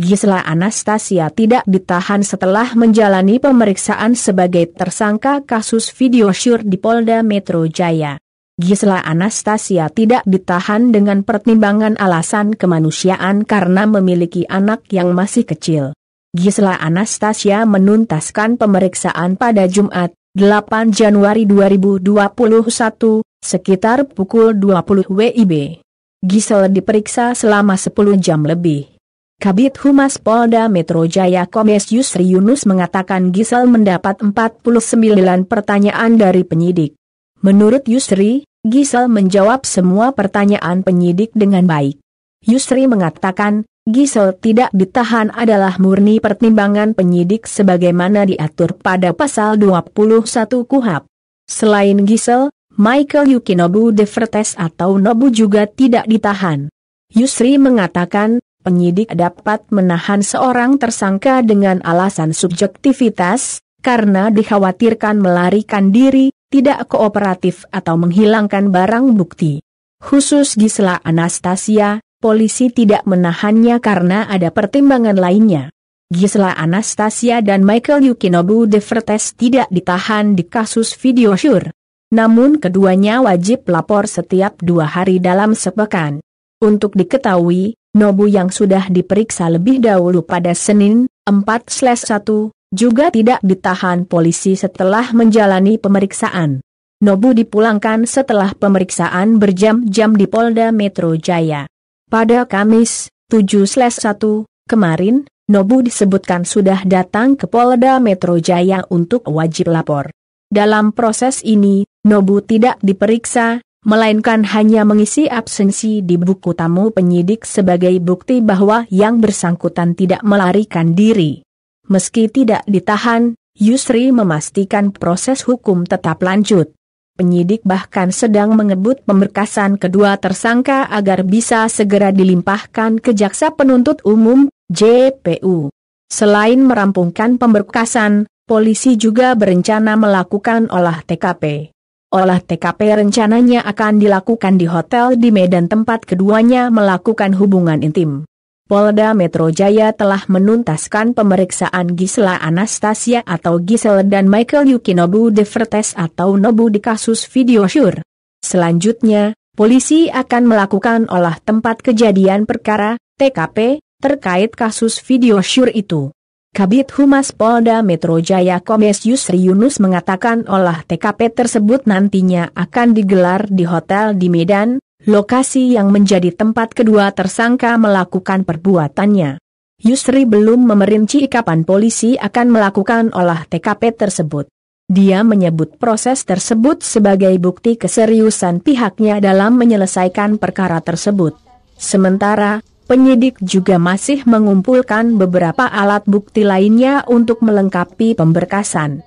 Gisela Anastasia tidak ditahan setelah menjalani pemeriksaan sebagai tersangka kasus video syur di Polda Metro Jaya. Gisela Anastasia tidak ditahan dengan pertimbangan alasan kemanusiaan karena memiliki anak yang masih kecil. Gisela Anastasia menuntaskan pemeriksaan pada Jumat, 8 Januari 2021, sekitar pukul 20 WIB. Gisela diperiksa selama 10 jam lebih. Kabid Humas Polda Metro Jaya Kombes Yusri Yunus mengatakan Gisela mendapat 49 pertanyaan dari penyidik. Menurut Yusri, Gisela menjawab semua pertanyaan penyidik dengan baik. Yusri mengatakan, Gisela tidak ditahan adalah murni pertimbangan penyidik sebagaimana diatur pada pasal 21 KUHP. Selain Gisela, Michael Yukinobu Devertes atau Nobu juga tidak ditahan. Yusri mengatakan, penyidik dapat menahan seorang tersangka dengan alasan subjektivitas, karena dikhawatirkan melarikan diri, tidak kooperatif atau menghilangkan barang bukti. Khusus Gisela Anastasia, polisi tidak menahannya karena ada pertimbangan lainnya. Gisela Anastasia dan Michael Yukinobu Devertes tidak ditahan di kasus video syur. Namun keduanya wajib lapor setiap 2 hari dalam sepekan. Untuk diketahui, Nobu yang sudah diperiksa lebih dahulu pada Senin, 4/1, juga tidak ditahan polisi setelah menjalani pemeriksaan. Nobu dipulangkan setelah pemeriksaan berjam-jam di Polda Metro Jaya. Pada Kamis, 7/1, kemarin, Nobu disebutkan sudah datang ke Polda Metro Jaya untuk wajib lapor. Dalam proses ini, Nobu tidak diperiksa, melainkan hanya mengisi absensi di buku tamu penyidik sebagai bukti bahwa yang bersangkutan tidak melarikan diri. Meski tidak ditahan, Yusri memastikan proses hukum tetap lanjut. Penyidik bahkan sedang mengebut pemberkasan kedua tersangka agar bisa segera dilimpahkan ke Jaksa Penuntut Umum, JPU. Selain merampungkan pemberkasan, polisi juga berencana melakukan olah TKP. Olah TKP rencananya akan dilakukan di hotel di Medan tempat keduanya melakukan hubungan intim. Polda Metro Jaya telah menuntaskan pemeriksaan Gisela Anastasia atau Gisela dan Michael Yukinobu Devertes atau Nobu di kasus video syur. Selanjutnya, polisi akan melakukan olah tempat kejadian perkara, TKP, terkait kasus video syur itu. Kabid Humas Polda Metro Jaya Kombes Yusri Yunus mengatakan olah TKP tersebut nantinya akan digelar di hotel di Medan, lokasi yang menjadi tempat kedua tersangka melakukan perbuatannya. Yusri belum memerinci kapan polisi akan melakukan olah TKP tersebut. Dia menyebut proses tersebut sebagai bukti keseriusan pihaknya dalam menyelesaikan perkara tersebut. Sementara, penyidik juga masih mengumpulkan beberapa alat bukti lainnya untuk melengkapi pemberkasan.